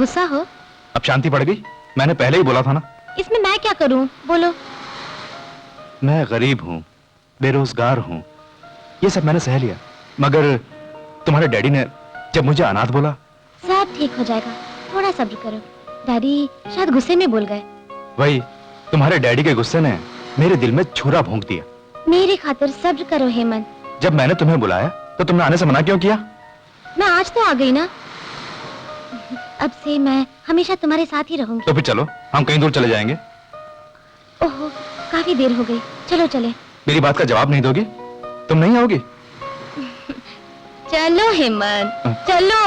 गुस्सा हो? अब शांति पड़ गई? मैंने पहले ही बोला था ना। इसमें मैं क्या करूं? बोलो। मैं गरीब हूँ, बेरोजगार हूँ, ये सब मैंने सह लिया, मगर तुम्हारे डैडी ने जब मुझे अनाथ बोला। सब ठीक हो जाएगा, थोड़ा सब्र करो। डैडी शायद गुस्से में बोल गए। वही, तुम्हारे डैडी के गुस्से ने मेरे दिल में छुरा भोंक दिया। मेरी खातिर सब्र करो हेमंत। जब मैंने तुम्हें बुलाया तो तुमने आने से मना क्यों किया? मैं आज तो आ गई ना, अब से मैं हमेशा तुम्हारे साथ ही रहूंगी। तो फिर चलो, हम कहीं दूर चले जाएंगे। ओहो, काफी देर हो गई, चलो चले। मेरी बात का जवाब नहीं दोगी? तुम नहीं आओगी? चलो हेमंत, चलो।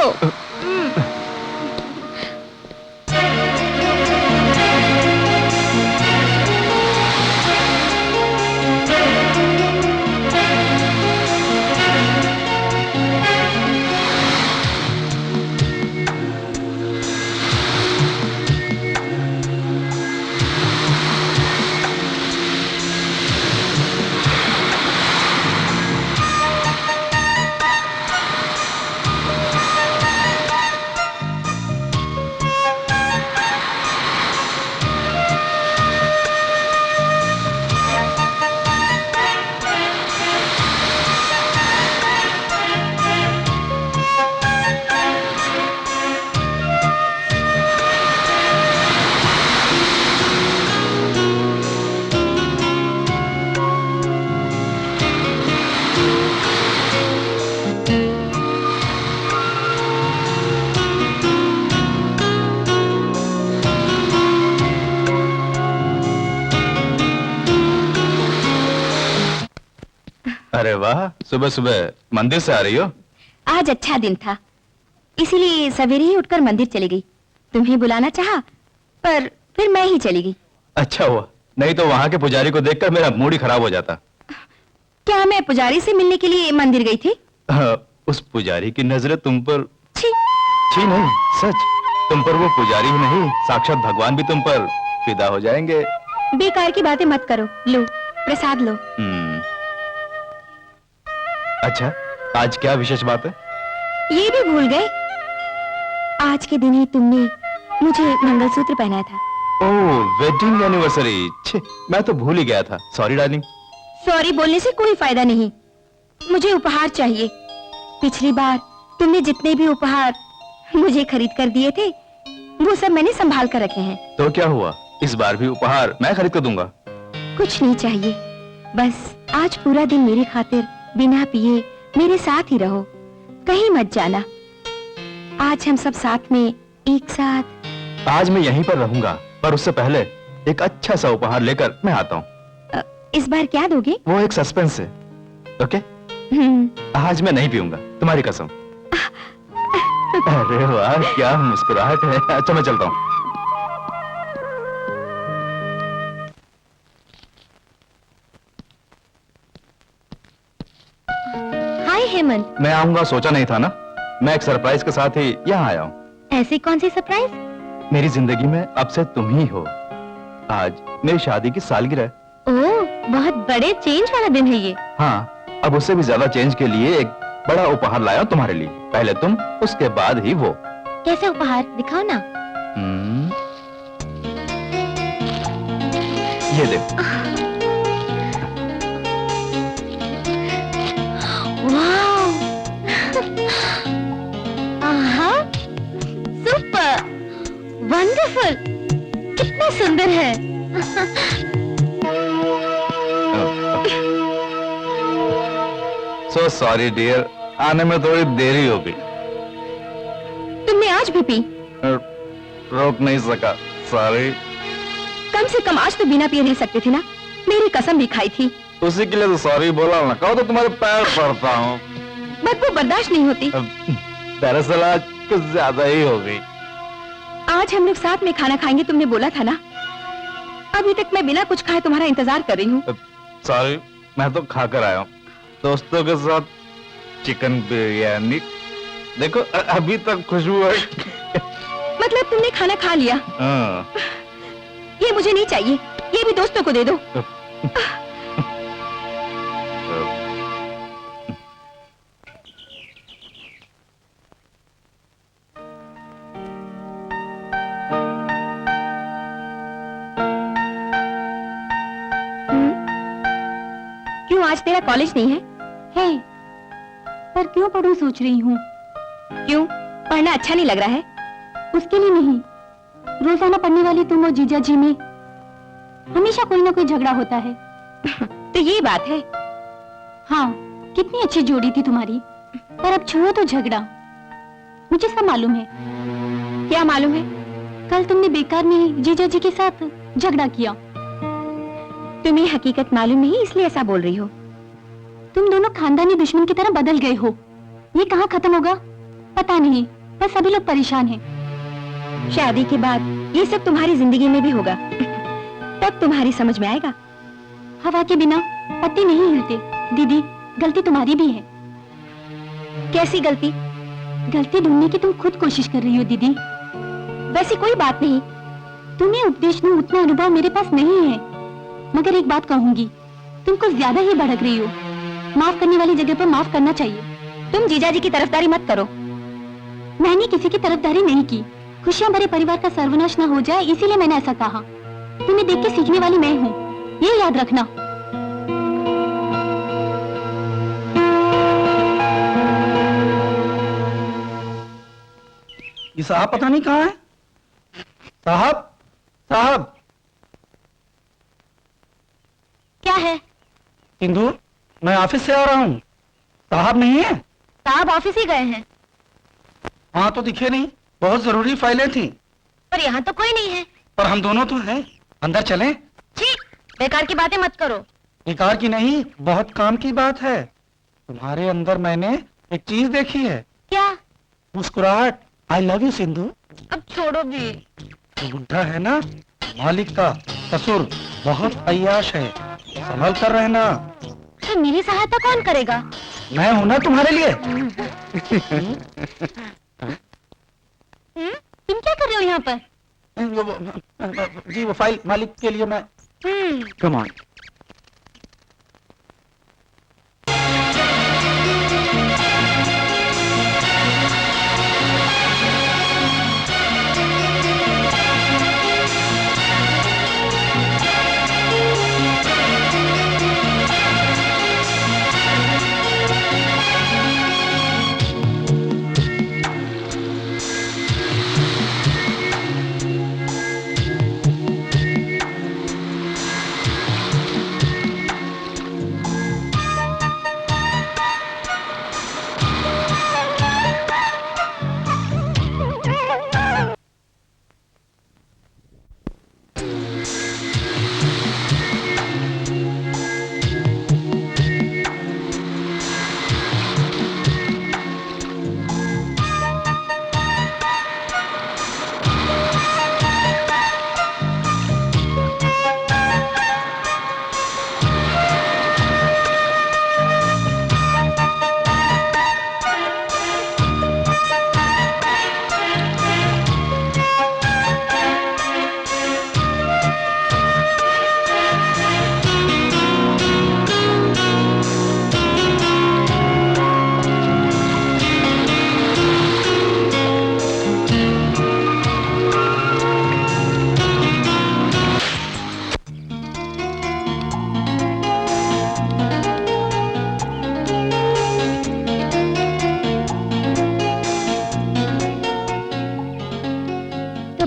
अरे वाह, सुबह सुबह मंदिर से आ रही हो? आज अच्छा दिन था, इसीलिए सवेरे ही उठकर मंदिर चली गई। तुम्हें बुलाना चाहा, पर फिर मैं ही चली गई। अच्छा हुआ, नहीं तो वहाँ के पुजारी को देखकर मेरा मूड ही खराब हो जाता। क्या मैं पुजारी से मिलने के लिए मंदिर गई थी? उस पुजारी की नजरें तुम पर। छी। छी नहीं, सच, तुम पर वो पुजारी ही नहीं, साक्षात भगवान भी तुम पर फिदा हो जाएंगे। बेकार की बातें मत करो, लो प्रसाद लो। अच्छा, आज क्या विशेष बात है? ये भी भूल गए? आज के दिन ही तुमने मुझे मंगलसूत्र पहनाया था। ओह, वेडिंग एनिवर्सरी। छे, मैं तो भूल ही गया था। Sorry darling. सॉरी बोलने से कोई फायदा नहीं, मुझे उपहार चाहिए। पिछली बार तुमने जितने भी उपहार मुझे खरीद कर दिए थे, वो सब मैंने संभाल कर रखे हैं। तो क्या हुआ, इस बार भी उपहार मैं खरीद कर दूंगा। कुछ नहीं चाहिए, बस आज पूरा दिन मेरी खातिर बिना पिए मेरे साथ ही रहो, कहीं मत जाना। आज हम सब साथ में एक साथ। आज मैं यहीं पर रहूंगा, पर उससे पहले एक अच्छा सा उपहार लेकर मैं आता हूँ। इस बार क्या दोगे? वो एक सस्पेंस है, ओके? आज मैं नहीं पीऊंगा, तुम्हारी कसम। अरे वाह, क्या मुस्कुराहट है। अच्छा, मैं चलता हूँ। हाय हेमंत। मैं आऊंगा सोचा नहीं था ना, मैं एक सरप्राइज के साथ ही यहाँ आया हूँ। ऐसी कौन सी सरप्राइज? मेरी जिंदगी में अब से तुम ही हो। आज मेरी शादी की सालगिरह। ओह, बहुत बड़े चेंज वाला दिन है ये। हाँ, अब उससे भी ज्यादा चेंज के लिए एक बड़ा उपहार लाया हूं तुम्हारे लिए। पहले तुम, उसके बाद ही वो। कैसे उपहार, दिखाओ ना। ये देखो। वाह, आहा, सुपर, वंडरफुल, कितना सुंदर है। सो सॉरी डियर, आने में थोड़ी देरी हो गई। तुमने आज भी पी? रोक नहीं सका, सॉरी। कम से कम आज तो बिना पिए रह सकते थे ना, मेरी कसम भी खाई थी। उसी के लिए तो सॉरी बोला ना, कहो तो तुम्हारे पैर पड़ता हूँ। बदबू बर्दाश्त नहीं होती। दरअसल आज कुछ ज्यादा ही हो गई। आज हम लोग साथ में खाना खाएंगे, तुमने बोला था ना। अभी तक मैं बिना कुछ खाए तुम्हारा इंतजार कर रही हूँ। सॉरी, मैं तो खाकर आया हूँ दोस्तों के साथ चिकन बिरयानी। देखो अभी तक खुशबू है। मतलब तुमने खाना खा लिया? ये मुझे नहीं चाहिए, ये भी दोस्तों को दे दो। हूँ आज तेरा कॉलेज नहीं है। है, पर क्यों पढ़ूं सोच रही हूँ। क्यों, पढ़ना अच्छा नहीं लग रहा है? उसके लिए नहीं, रोजाना पढ़ने वाली तुम और जीजा जी में हमेशा कोई ना कोई झगड़ा होता है। तो ये बात है। हाँ, कितनी अच्छी जोड़ी थी तुम्हारी, पर अब छुओ तो झगड़ा। मुझे सब मालूम है। क्या मालूम है? कल तुमने बेकार में ही जीजा जी के साथ झगड़ा किया। तुम्हें हकीकत मालूम नहीं इसलिए ऐसा बोल रही हो। तुम दोनों खानदानी दुश्मन की तरह बदल गए हो। ये कहाँ खत्म होगा पता नहीं, पर सभी लोग परेशान हैं। शादी के बाद ये सब तुम्हारी जिंदगी में भी होगा, तब तुम्हारी समझ में आएगा। हवा के बिना पत्ते नहीं हिलते। दीदी, गलती तुम्हारी भी है। कैसी गलती? गलती ढूंढने की तुम खुद कोशिश कर रही हो दीदी। वैसी कोई बात नहीं। तुम्हें उपदेश दूं उतना अनुभव मेरे पास नहीं है, मगर एक बात कहूंगी, तुम कुछ ज्यादा ही भड़क रही हो। माफ करने वाली जगह पर माफ करना चाहिए। तुम जीजाजी की तरफदारी मत करो। मैंने किसी की तरफदारी नहीं की। खुशियां भरे परिवार का सर्वनाश न हो जाए, इसीलिए मैंने ऐसा कहा। तुम्हें देख के सीखने वाली मैं हूँ, ये याद रखना। ये साहब पता नहीं कहाँ है। साहब, साहब। क्या है? सिंधु, मैं ऑफिस से आ रहा हूँ। साहब नहीं है? साहब ऑफिस ही गए हैं। हाँ तो दिखे नहीं, बहुत जरूरी फाइलें थी। पर यहाँ तो कोई नहीं है। पर हम दोनों तो हैं। अंदर चलें? छी, बेकार की बातें मत करो। बेकार की नहीं, बहुत काम की बात है। तुम्हारे अंदर मैंने एक चीज देखी है। क्या? मुस्कुराहट। I love you Sindhu. अब छोड़ो भी। तो बुढ़ा है ना, मालिक का ससुर बहुत अय्याश है, संभल कर रहना। तो मेरी सहायता कौन करेगा? मैं हूं ना तुम्हारे लिए। तुम क्या कर रहे हो यहाँ पर? जी वो फाइल मालिक के लिए मैं। Come on.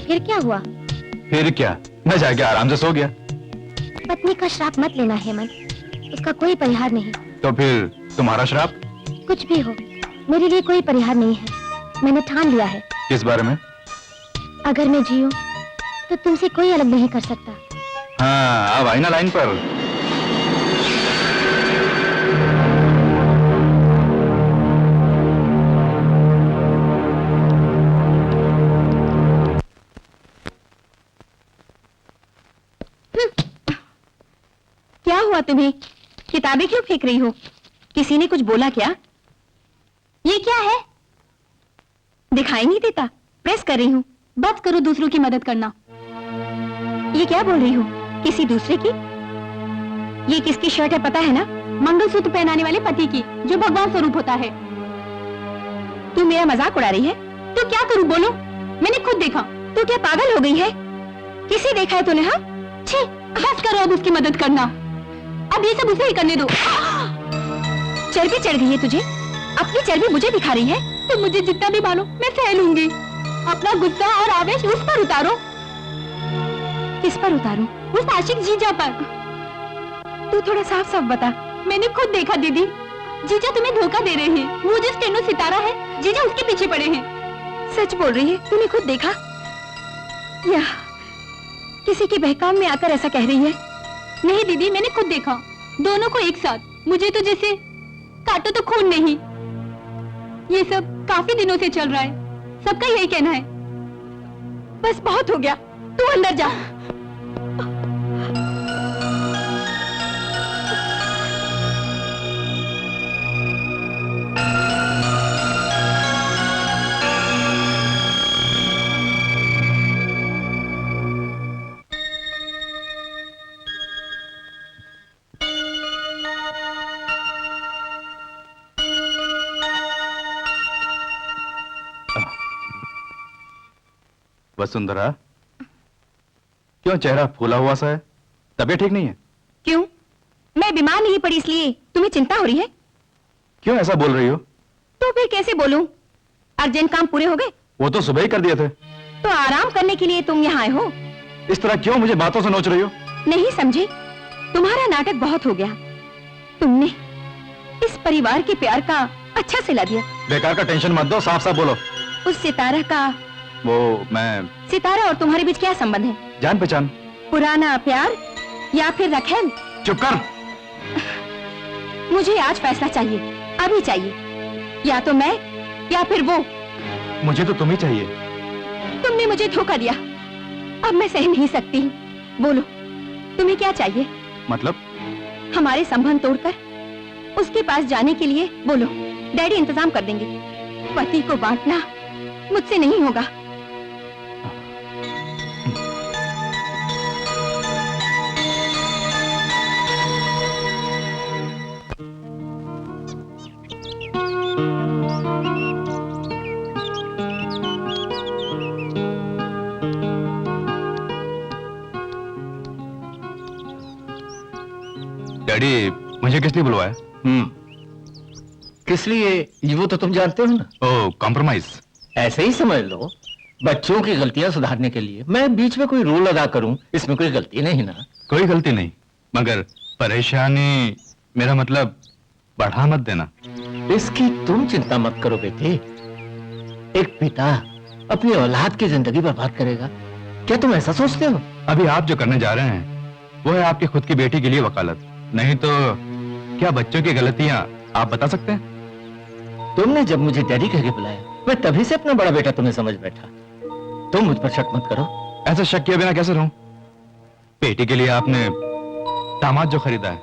फिर क्या हुआ? फिर क्या, मैं जाके आराम से सो गया। पत्नी का श्राप मत लेना हेमंत, उसका कोई परिहार नहीं। तो फिर तुम्हारा श्राप? कुछ भी हो, मेरे लिए कोई परिहार नहीं है। मैंने ठान लिया है। किस बारे में? अगर मैं जीऊं तो तुमसे कोई अलग नहीं कर सकता। हाँ, अब आई ना लाइन पर। क्या हुआ तुम्हें? किताबें क्यों फेंक रही हो? किसी ने कुछ बोला क्या? ये क्या है? दिखाई नहीं देता, प्रेस कर रही हूँ। बात करो दूसरों की मदद करना। ये क्या बोल रही हो? किसी दूसरे की? ये किसकी शर्ट है पता है ना? मंगलसूत्र पहनाने वाले पति की, जो भगवान स्वरूप होता है। तू मेरा मजाक उड़ा रही है? तो क्या करूं बोलो? मैंने खुद देखा। तू क्या पागल हो गई है? किसे देखा है तूने? हाँ, छी, बस करो अब उसकी मदद करना। अब ये सब उसे ही करने दो। चर्बी चढ़ गई है तुझे? अपनी चर्बी मुझे दिखा रही है? तुम मुझे जितना भी मानो मैं सह लूंगी। अपना गुस्सा और आवेश उस पर उतारो। किस पर उतारूं? उस आशिक जीजा पर। तू थोड़ा साफ साफ बता। मैंने खुद देखा दीदी, जीजा तुम्हें धोखा दे रहे हैं। वो जो स्टेनो सितारा है, जीजा उसके पीछे पड़े हैं। सच बोल रही है? तूने खुद देखा या किसी के बहकाम में आकर ऐसा कह रही है? नहीं दीदी, मैंने खुद देखा, दोनों को एक साथ। मुझे तो जैसे काटो तो खून नहीं। ये सब काफी दिनों से चल रहा है, सबका यही कहना है। बस बहुत हो गया, तू अंदर जा। वसुंधरा, क्यों चेहरा फूला हुआ सा है? तबीयत ठीक नहीं है? क्यों? मैं बीमार नहीं पड़ी इसलिए तुम्हें चिंता हो रही है? क्यों ऐसा बोल रही हो? तो फिर कैसे बोलूं? अर्जेंट काम पूरे हो गए? वो तो सुबह ही कर दिए थे। तो आराम करने के लिए तुम यहाँ आए हो? इस तरह क्यों मुझे बातों से नोच रही हो? नहीं समझी, तुम्हारा नाटक बहुत हो गया। तुमने इस परिवार के प्यार का अच्छा सिला दिया। बेकार का टेंशन मत दो, साफ साफ बोलो। उस सितारा का, वो मैं सितारा और तुम्हारे बीच क्या संबंध है? जान पहचान। पुराना प्यार या फिर रखेल? चुप कर। मुझे आज फैसला चाहिए, अभी चाहिए। या तो मैं या फिर वो। मुझे तो तुम ही चाहिए। तुमने मुझे धोखा दिया, अब मैं सह नहीं सकती। बोलो, तुम्हें क्या चाहिए? मतलब? हमारे संबंध तोड़कर उसके पास जाने के लिए बोलो, डैडी इंतजाम कर देंगे। पति को बांटना मुझसे नहीं होगा। डैडी, मुझे किस लिए बुलवाया? किस लिए ये वो तो तुम जानते हो ना। ओह, कॉम्प्रोमाइज। ऐसे ही समझ लो, बच्चों की गलतियां सुधारने के लिए मैं बीच में कोई रोल अदा करूं, इसमें कोई गलती नहीं ना। कोई गलती नहीं, मगर परेशानी, मेरा मतलब बढ़ा मत देना। इसकी तुम चिंता मत करो बेटे। एक पिता अपनी औलाद की जिंदगी बर्बाद करेगा, क्या तुम ऐसा सोचते हो? अभी आप जो करने जा रहे हैं वो है आपकी खुद की बेटी के लिए वकालत। नहीं तो क्या बच्चों की गलतियां आप बता सकते हैं? तुमने जब मुझे डैडी कह के बुलाया, मैं तभी से अपना बड़ा बेटा तुम्हें समझ बैठा। तुम मुझ पर शक मत करो। ऐसा शक किए बिना कैसे रहूं? बेटी के लिए आपने दामाद जो खरीदा है।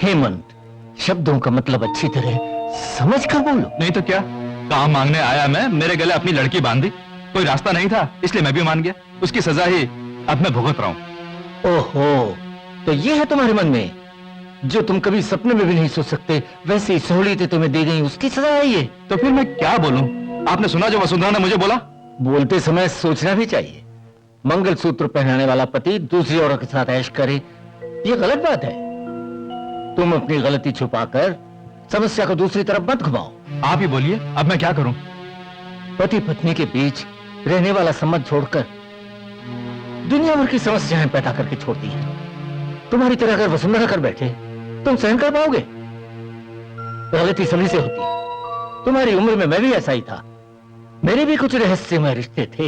हेमंत, शब्दों का मतलब अच्छी तरह समझ कर बोलो। नहीं तो क्या, काम मांगने आया मैं, मेरे गले अपनी लड़की बांधी, कोई रास्ता नहीं था इसलिए मैं भी मान गया। उसकी सजा ही अब मैं भुगत रहा हूं। ओहो, तो ये है तुम्हारे मन में जो तुम कभी सपने में भी नहीं सोच सकते, वैसी सहूलियतें तुम्हें दी गई, उसकी सजा है ये। तो फिर मैं क्या बोलूं? आपने सुना जो वसुंधरा ने मुझे बोला? बोलते समय सोचना भी चाहिए। मंगलसूत्र पहनाने वाला पति दूसरी औरत के साथ ऐश करे, ये गलत बात है। तुम अपनी गलती छुपाकर समस्या को दूसरी तरफ मत घुमाओ। आप ही बोलिए, अब मैं क्या करूं? पति पत्नी के बीच रहने वाला संबंध छोड़कर दुनिया भर की समस्याएं पैदा करके छोड़ती है। तुम्हारी तरह अगर वसुंधरा कर बैठे, तुम सहन कर पाओगे? गलती सभी से होती है। तुम्हारी उम्र में मैं भी ऐसा ही था। मेरे भी कुछ रहस्यमय रिश्ते थे,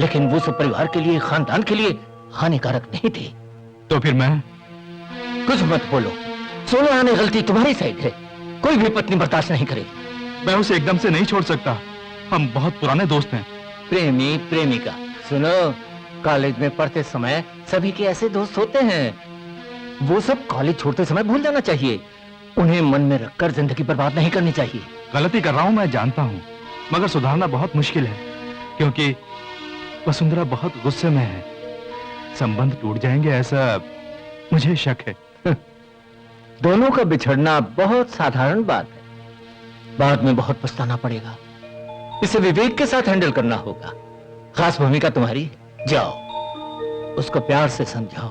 लेकिन वो सब परिवार के लिए, खानदान के लिए हानिकारक नहीं थे। तो फिर मैं? कुछ मत बोलो। 16 आने गलती तुम्हारी साइड है, कोई भी पत्नी बर्दाश्त नहीं करेगी। मैं उसे एकदम से नहीं छोड़ सकता, हम बहुत पुराने दोस्त हैं। प्रेमी प्रेमिका, सुनो, कॉलेज में पढ़ते समय सभी के ऐसे दोस्त होते हैं। वो सब कॉलेज छोड़ते समय भूल जाना चाहिए। उन्हें मन में रखकर जिंदगी बर्बाद नहीं करनी चाहिए। गलती कर रहा हूं मैं जानता हूं, मगर सुधारना बहुत मुश्किल है, क्योंकि वसुंधरा बहुत गुस्से में है। संबंध टूट जाएंगे ऐसा मुझे शक है। दोनों का बिछड़ना बहुत साधारण बात है, बाद में बहुत पछताना पड़ेगा। इसे विवेक के साथ हैंडल करना होगा। खास भूमिका तुम्हारी। जाओ, उसको प्यार से समझाओ।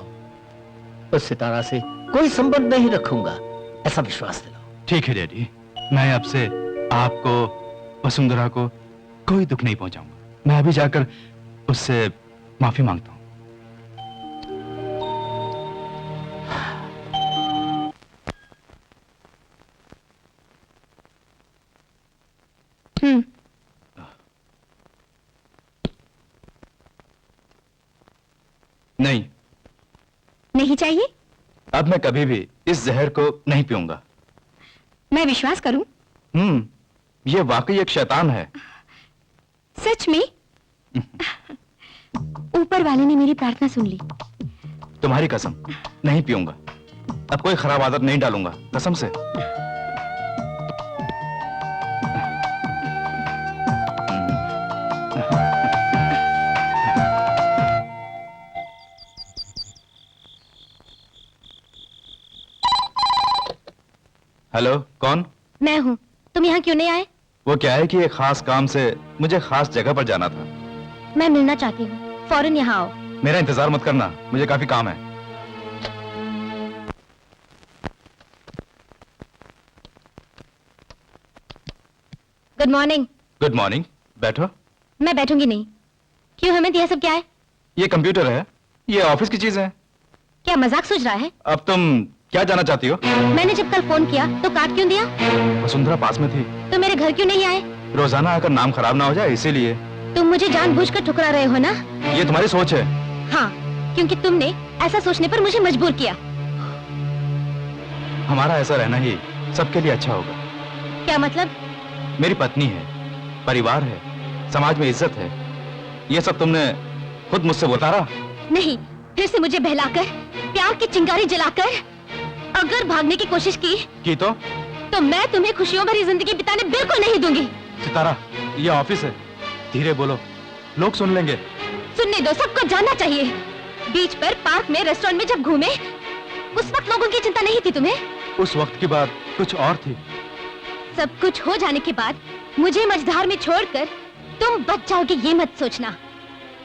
उस सितारा से कोई संबंध नहीं रखूंगा, ऐसा विश्वास दिलाओ। ठीक है डैडी, मैं अब से आपको, वसुंधरा को कोई दुख नहीं पहुंचाऊंगा। मैं अभी जाकर उससे माफी मांगता हूं। नहीं, नहीं चाहिए? अब मैं कभी भी इस जहर को नहीं पीऊंगा। मैं विश्वास करूं? ये वाकई एक शैतान है। सच में? ऊपर वाले ने मेरी प्रार्थना सुन ली। तुम्हारी कसम, नहीं पीऊंगा। अब कोई खराब आदत नहीं डालूंगा, कसम से। हेलो, कौन? मैं हूँ। तुम यहाँ क्यों नहीं आए? वो क्या है कि एक खास काम से मुझे खास जगह पर जाना था। मैं मिलना चाहती हूँ, फौरन यहाँ आओ। मेरा इंतजार मत करना, मुझे काफी काम है। Good morning. गुड मॉर्निंग, बैठो। मैं बैठूंगी नहीं। क्यों हेमंत, यह सब क्या है? ये कंप्यूटर है, ये ऑफिस की चीज है। क्या मजाक सोच रहा है? अब तुम क्या जाना चाहती हो? मैंने जब कल फोन किया तो काट क्यों दिया? वसुंधरा पास में थी। तो मेरे घर क्यों नहीं आए? रोजाना आकर नाम खराब ना हो जाए, इसीलिए। तुम मुझे जानबूझकर ठुकरा रहे हो ना? ये तुम्हारी सोच है। हाँ, क्योंकि तुमने ऐसा सोचने पर मुझे मजबूर किया। हमारा ऐसा रहना ही सबके लिए अच्छा होगा। क्या मतलब? मेरी पत्नी है, परिवार है, समाज में इज्जत है। ये सब तुमने खुद मुझसे उतारा? नहीं, फिर से मुझे बहलाकर, प्यार की चिंगारी जलाकर अगर भागने की कोशिश की तो मैं तुम्हें खुशियों भरी जिंदगी बिताने बिल्कुल नहीं दूंगी। सितारा, ये ऑफिस है, धीरे बोलो, लोग सुन लेंगे। सुनने दो, सबको जानना चाहिए। बीच पर, पार्क में, रेस्टोरेंट में जब घूमे, उस वक्त लोगों की चिंता नहीं थी तुम्हें? उस वक्त की बात कुछ और थी। सब कुछ हो जाने के बाद मुझे मझधार में छोड़कर तुम बच जाओगे, ये मत सोचना।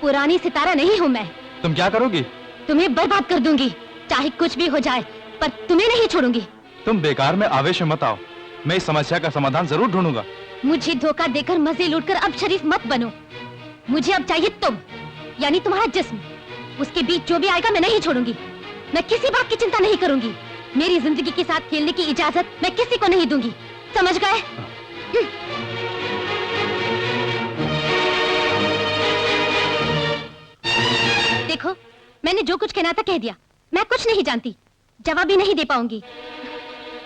पुरानी सितारा नहीं हूँ मैं। तुम क्या करोगी? तुम्हें बर्बाद कर दूंगी, चाहे कुछ भी हो जाए, पर तुम्हें नहीं छोड़ूंगी। तुम बेकार में आवेश में मत आओ, मैं इस समस्या का समाधान जरूर ढूंढूंगा। मुझे धोखा देकर, मजे लूटकर अब शरीफ मत बनो। मुझे अब चाहिए तुम, यानी तुम्हारा जिस्म। उसके बीच जो भी आएगा मैं नहीं छोड़ूंगी। मैं किसी बात की चिंता नहीं करूंगी। मेरी जिंदगी के साथ खेलने की इजाजत मैं किसी को नहीं दूंगी, समझ गए? देखो, मैंने जो कुछ कहना था कह दिया। मैं कुछ नहीं जानती, जवाब भी नहीं दे पाऊंगी।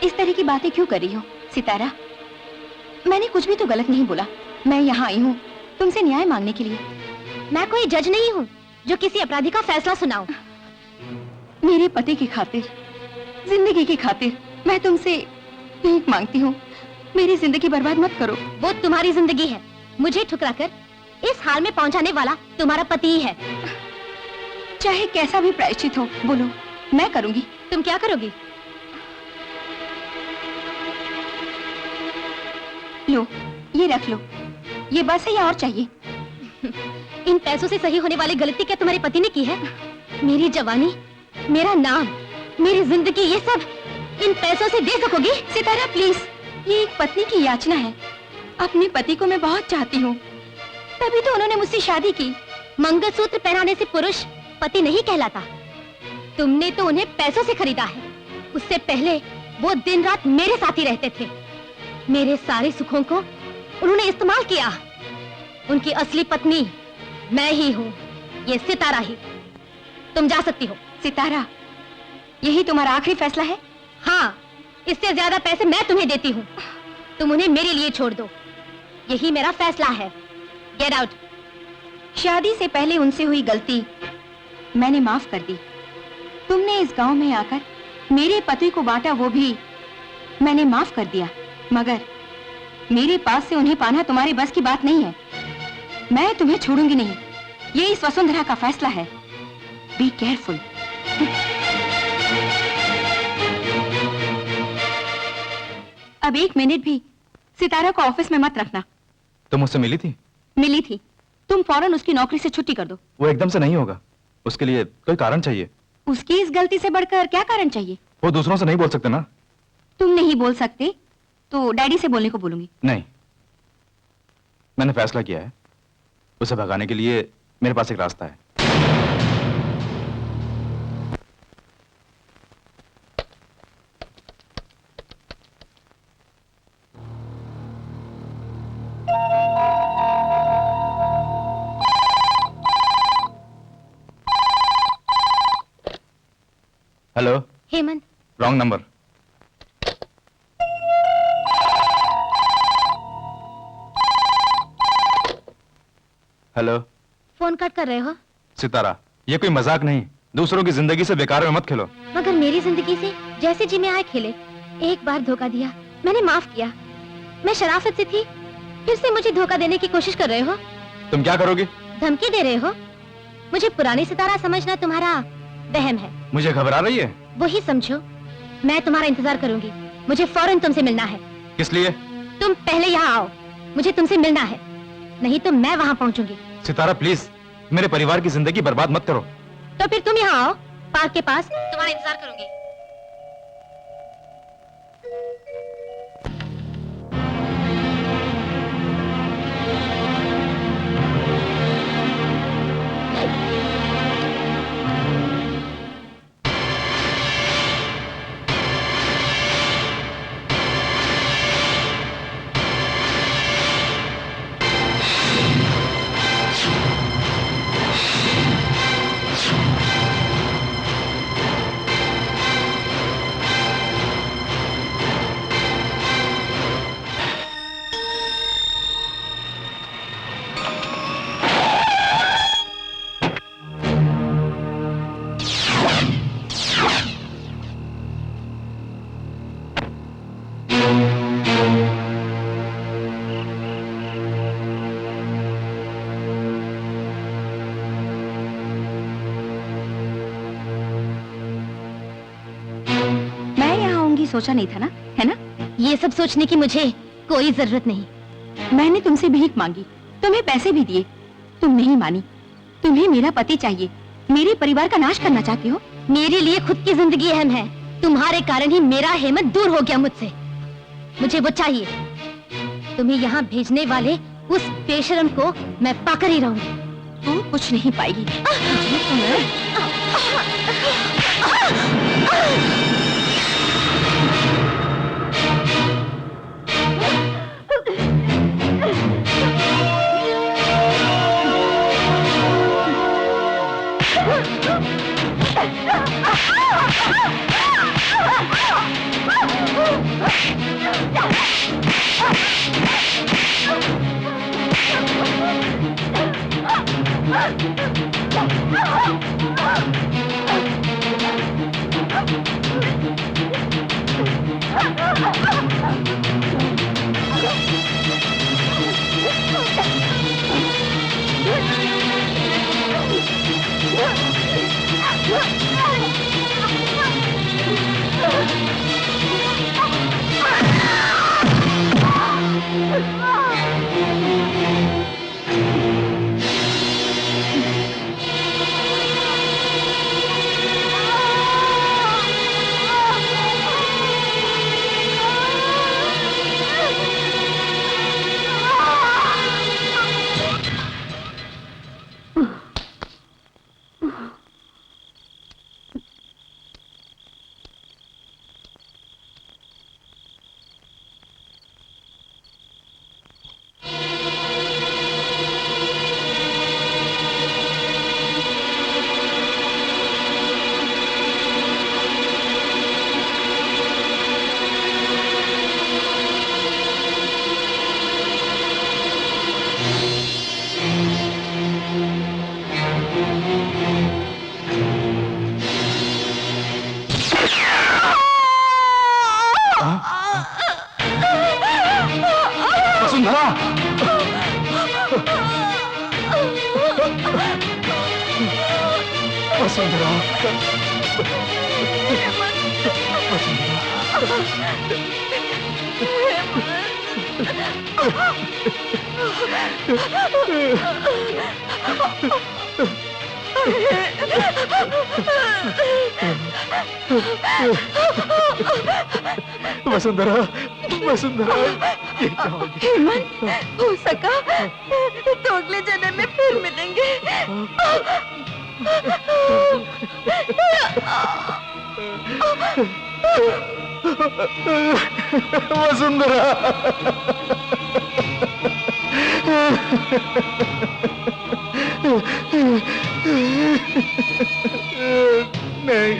इस तरह की बातें क्यों कर रही हो सितारा? मैंने कुछ भी तो गलत नहीं बोला। मैं यहाँ आई हूँ तुमसे न्याय मांगने के लिए। मैं कोई जज नहीं हूँ जो किसी अपराधी का फैसला सुनाऊं। मेरे पति की खातिर, जिंदगी की खातिर मैं तुमसे भीख मांगती हूँ। मेरी जिंदगी बर्बाद मत करो। वो तुम्हारी जिंदगी है। मुझे ठुकराकर इस हाल में पहुंचाने वाला तुम्हारा पति ही है। चाहे कैसा भी प्रायश्चित हो, बोलो, मैं करूंगी। तुम क्या करोगी? लो, ये रख लो। ये बस है या और चाहिए? इन पैसों से सही होने वाली गलती क्या तुम्हारे पति ने की है? मेरी जवानी, मेरा नाम, मेरी जिंदगी, ये सब इन पैसों से दे सकोगी? सितारा प्लीज, ये एक पत्नी की याचना है। अपने पति को मैं बहुत चाहती हूँ, तभी तो उन्होंने मुझसे शादी की। मंगलसूत्र पहनाने से पुरुष पति नहीं कहलाता। तुमने तो उन्हें पैसों से खरीदा है। उससे पहले वो दिन रात मेरे साथ ही रहते थे। मेरे सारे सुखों को उन्होंने इस्तेमाल किया। उनकी असली पत्नी मैं ही हूँ, ये सितारा ही। तुम जा सकती हो। सितारा, यही तुम्हारा आखिरी फैसला है? हाँ, इससे ज्यादा पैसे मैं तुम्हें देती हूँ। तुम उन्हें मेरे लिए छोड़ दो, यही मेरा फैसला है। Get out. शादी से पहले उनसे हुई गलती मैंने माफ कर दी। तुमने इस गांव में आकर मेरे पति को बांटा, वो भी मैंने माफ कर दिया। मगर मेरे पास से उन्हें पाना तुम्हारे बस की बात नहीं है। मैं तुम्हें छोड़ूंगी नहीं, ये इस वसुंधरा का फैसला है। Be careful. अब 1 मिनट भी सितारा को ऑफिस में मत रखना। तुम मुझसे मिली थी? मिली थी। तुम फौरन उसकी नौकरी से छुट्टी कर दो। वो एकदम से नहीं होगा, उसके लिए कोई कारण चाहिए। उसकी इस गलती से बढ़कर क्या कारण चाहिए? वो दूसरों से नहीं बोल सकते ना। तुम नहीं बोल सकते तो डैडी से बोलने को बोलूंगी। नहीं, मैंने फैसला किया है। उसे भगाने के लिए मेरे पास एक रास्ता है। Hello. Hemant, wrong number. Hello. Phone cut कर रहे हो? सितारा, ये कोई मजाक नहीं। दूसरों की जिंदगी से बेकार में मत खेलो। मगर मेरी जिंदगी से जैसे जी में आए खेले। एक बार धोखा दिया, मैंने माफ किया। मैं शराफत से थी, फिर से मुझे धोखा देने की कोशिश कर रहे हो। तुम क्या करोगे? धमकी दे रहे हो? मुझे पुरानी सितारा समझना तुम्हारा वहम है। मुझे घबरा रही है? वही समझो। मैं तुम्हारा इंतजार करूंगी। मुझे फौरन तुमसे मिलना है। किस लिए? तुम पहले यहाँ आओ, मुझे तुमसे मिलना है, नहीं तो मैं वहाँ पहुँचूंगी। सितारा प्लीज, मेरे परिवार की जिंदगी बर्बाद मत करो। तो फिर तुम यहाँ आओ, पार्क के पास, तुम्हारा इंतजार करूंगी। सोचा नहीं था ना, है ना? ये सब सोचने की मुझे कोई जरूरत नहीं। मैंने तुमसे भीख मांगी, तुम्हें पैसे भी दिए, तुम नहीं मानी। तुम्हें मेरा पति चाहिए, मेरे परिवार का नाश करना चाहती हो। मेरे लिए खुद की जिंदगी अहम है। तुम्हारे कारण ही मेरा हेमंत दूर हो गया मुझसे। मुझे वो चाहिए। तुम्हें यहाँ भेजने वाले उस बेशरम को मैं पाकर ही रहूंगी। तू कुछ नहीं पाएगी। वसुंधरा, वसुंधरा, ये क्या हो गया? हेमंत, हो सका तो अगले जन्म में फिर मिलेंगे। वसुंधरा, नहीं,